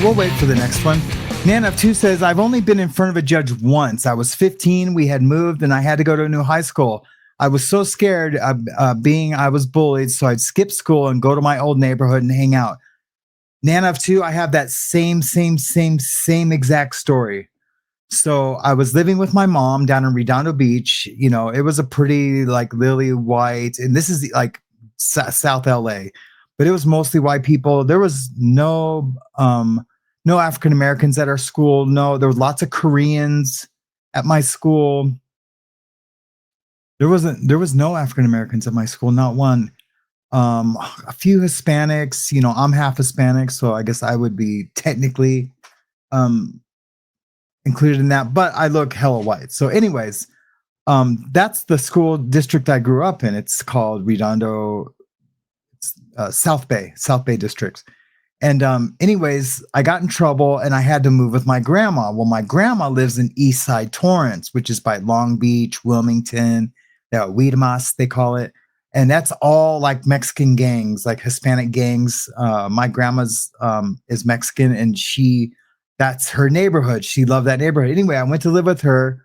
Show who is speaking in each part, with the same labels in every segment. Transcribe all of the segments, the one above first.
Speaker 1: we'll wait for the next one. Nan of 2 says, I've only been in front of a judge once. I was 15. We had moved and I had to go to a new high school. I was so scared of I was bullied. So I'd skip school and go to my old neighborhood and hang out. Nan of 2, I have that same exact story. So I was living with my mom down in Redondo Beach. You know, it was a pretty like lily white, and this is like South LA, but it was mostly white people. There was no African Americans at our school. No, there were lots of Koreans at my school. There was no African Americans at my school, not one. A few Hispanics, you know, I'm half Hispanic, so I guess I would be technically included in that, but I look hella white. So anyways, that's the school district I grew up in. It's called Redondo, South Bay district. And anyways, I got in trouble and I had to move with my grandma. Well, my grandma lives in East Side Torrance, which is by Long Beach, Wilmington, Weedamas, they call it. And that's all like Mexican gangs, like Hispanic gangs. My grandma's is Mexican, and that's her neighborhood. She loved that neighborhood. Anyway, I went to live with her,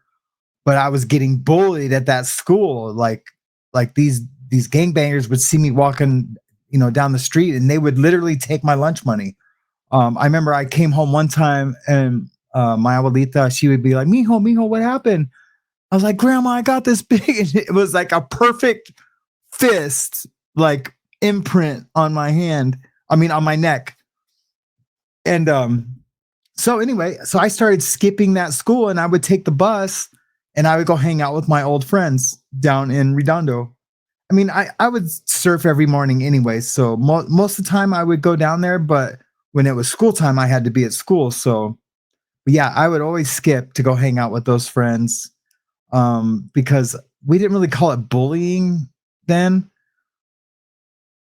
Speaker 1: but I was getting bullied at that school. Like these gangbangers would see me walking, you know, down the street, and they would literally take my lunch money. I remember I came home one time and my abuelita, she would be like, mijo, what happened? I was like, Grandma, I got this big. And it was like a perfect fist, like imprint on my hand. I mean, on my neck. And so anyway, so I started skipping that school, and I would take the bus and I would go hang out with my old friends down in Redondo. I mean, I would surf every morning anyway. So most of the time I would go down there, but when it was school time, I had to be at school. So yeah, I would always skip to go hang out with those friends because we didn't really call it bullying then.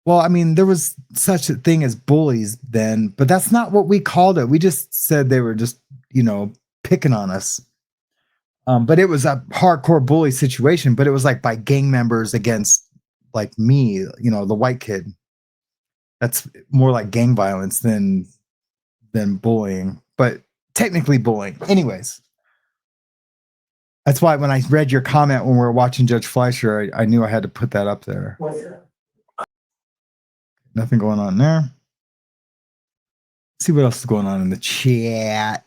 Speaker 1: Well, I mean, there was such a thing as bullies then, but that's not what we called it. We just said they were just, you know, picking on us. But it was a hardcore bully situation, but it was like by gang members against like me, you know, the white kid. That's more like gang violence than bullying, but technically bullying. Anyways, that's why when I read your comment when we were watching Judge Fleischer, I knew I had to put that up there. Nothing going on there. Let's see what else is going on in the chat.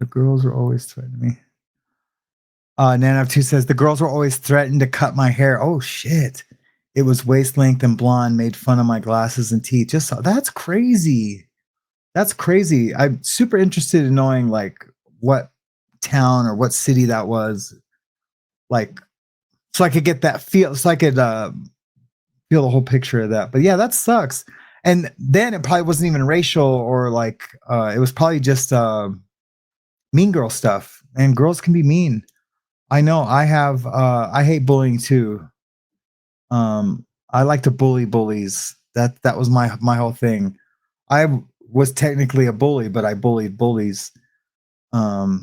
Speaker 1: The girls are always threatening me. Nano2 says, the girls were always threatened to cut my hair. Oh, shit. It was waist length and blonde, made fun of my glasses and teeth. That's crazy. That's crazy. I'm super interested in knowing, like, what town or what city that was. Like, so I could get that feel. So I could feel the whole picture of that. But yeah, that sucks. And then it probably wasn't even racial or like, it was probably just mean girl stuff. And girls can be mean. I know. I hate bullying too. I like to bully bullies. That was my whole thing. I was technically a bully, but I bullied bullies. Oh,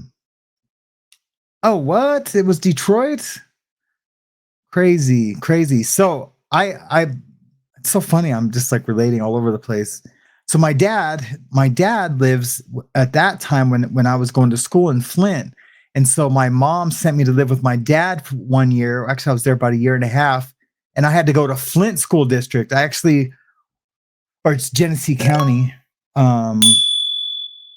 Speaker 1: what? It was Detroit? Crazy. So it's so funny. I'm just like relating all over the place. So my dad lives at that time when I was going to school in Flint. And so my mom sent me to live with my dad for 1 year. Actually, I was there about a year and a half, and I had to go to Flint School District. It's Genesee County.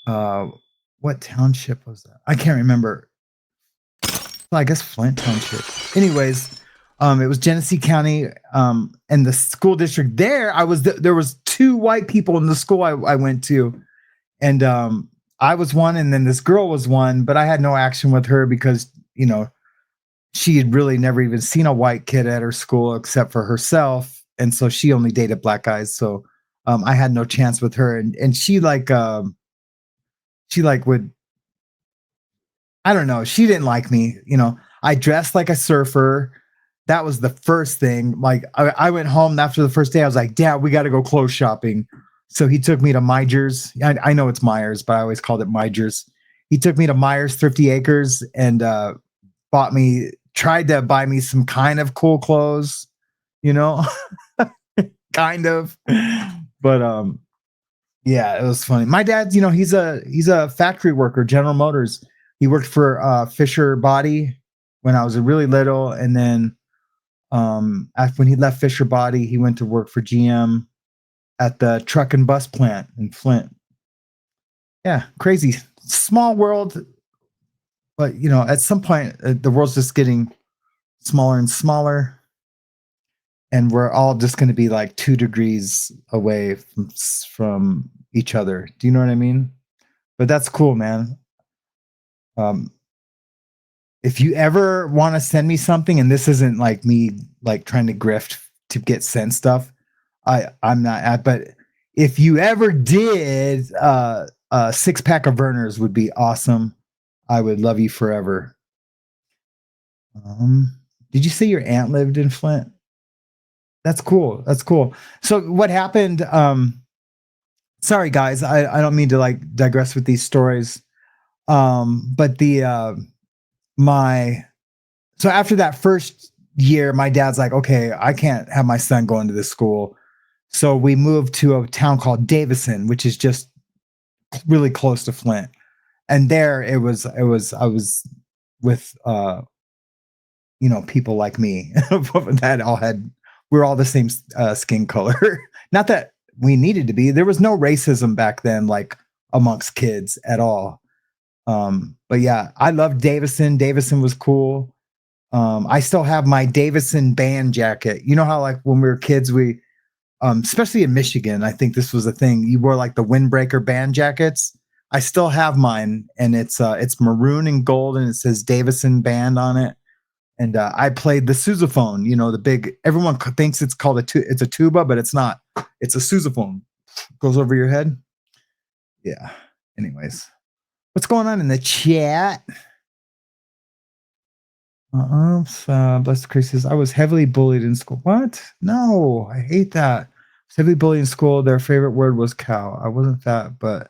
Speaker 1: What township was that? I can't remember. Well, I guess Flint Township. Anyways, it was Genesee County, and the school district there. There was 2 white people in the school I went to, and I was one, and then this girl was one, but I had no action with her because, you know, she had really never even seen a white kid at her school except for herself. And so she only dated black guys. So I had no chance with her. And she would, I don't know. She didn't like me. You know, I dressed like a surfer. That was the first thing. Like I went home after the first day. I was like, Dad, we got to go clothes shopping. So he took me to Meijer's. I know it's Myers, but I always called it Meijer's. He took me to Myers Thrifty Acres and tried to buy me some kind of cool clothes, you know, kind of. But Yeah, it was funny. My dad, you know, he's a factory worker, General Motors. He worked for Fisher Body when I was really little, and then after when he left Fisher Body, he went to work for GM at the truck and bus plant in Flint. Yeah, crazy small world, but you know, at some point, the world's just getting smaller and smaller, and we're all just going to be like 2 degrees away from each other. Do you know what I mean? But that's cool, man. Um, if you ever want to send me something, and this isn't like me like trying to grift to get sent stuff, I'm not at, but if you ever did, a 6 pack of Vernors would be awesome. I would love you forever. Did you say your aunt lived in Flint? That's cool. That's cool. So what happened? Sorry guys, I don't mean to like digress with these stories. But my so after that first year, my dad's like, okay, I can't have my son going to this school. So we moved to a town called Davison, which is just really close to Flint. And there I was with you know, people like me that all had we're all the same skin color. Not that we needed to be. There was no racism back then, like amongst kids at all. But yeah, I loved Davison. Davison was cool. I still have my Davison band jacket. You know how like when we were kids, we especially in Michigan, I think this was a thing. You wore like the windbreaker band jackets. I still have mine, and it's maroon and gold, and it says Davison Band on it. And I played the sousaphone. You know, the big. Everyone thinks it's called it's a tuba, but it's not. It's a sousaphone. Goes over your head. Yeah. Anyways, what's going on in the chat? Blessed Chris says, I was heavily bullied in school. What? No, I hate that. I was heavily bullied in school. Their favorite word was cow. I wasn't fat, but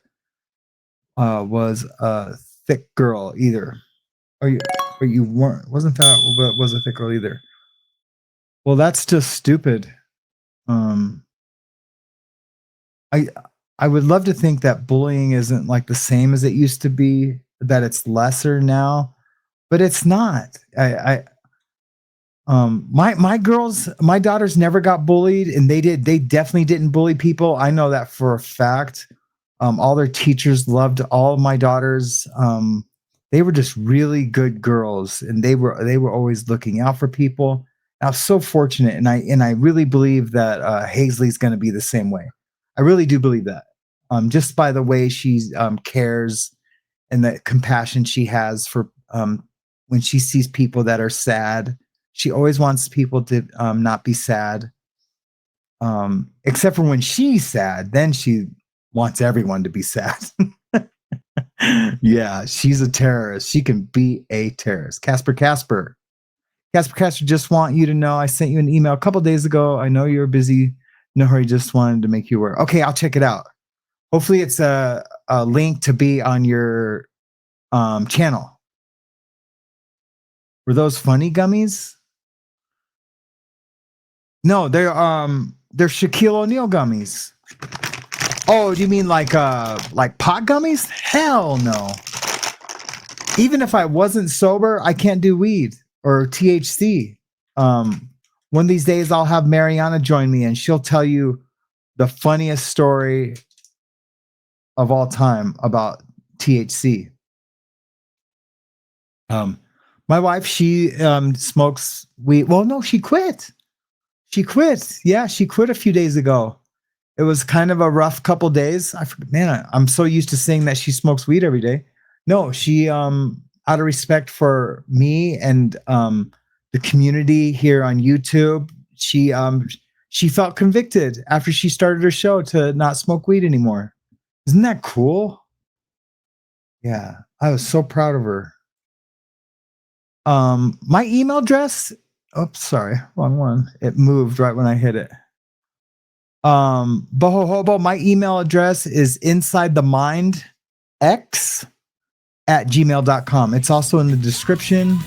Speaker 1: was a thick girl either. Or you weren't wasn't fat, but was a thick girl either. Well, that's just stupid. Um, I I would love to think that bullying isn't like the same as it used to be, that it's lesser now, but it's not. My daughters never got bullied, and they definitely didn't bully people. I know that for a fact. All their teachers loved all of my daughters. They were just really good girls, and they were always looking out for people. I was so fortunate, and I really believe that Hazley's going to be the same way. I really do believe that. Just by the way she cares and the compassion she has for when she sees people that are sad. She always wants people to not be sad, except for when she's sad. Then she wants everyone to be sad. Yeah, she's a terrorist. She can be a terrorist. Casper just want you to know I sent you an email a couple days ago. I know you're busy. No hurry, just wanted to make you aware. Okay, I'll check it out. Hopefully it's a link to be on your channel. Were those funny gummies? No, they're Shaquille O'Neal gummies. Oh, do you mean like pot gummies? Hell no. Even if I wasn't sober, I can't do weed or THC. One of these days I'll have Mariana join me, and she'll tell you the funniest story of all time about THC. My wife, she smokes weed. Well, no, she quit. Yeah, she quit a few days ago. It was kind of a rough couple days. I'm so used to saying that she smokes weed every day. No, she out of respect for me and the community here on YouTube, she felt convicted after she started her show to not smoke weed anymore. Isn't that cool? Yeah, I was so proud of her. My email address. Oops, sorry, wrong one. It moved right when I hit it. Bohohobo, my email address is insidethemindx@gmail.com. It's also in the description.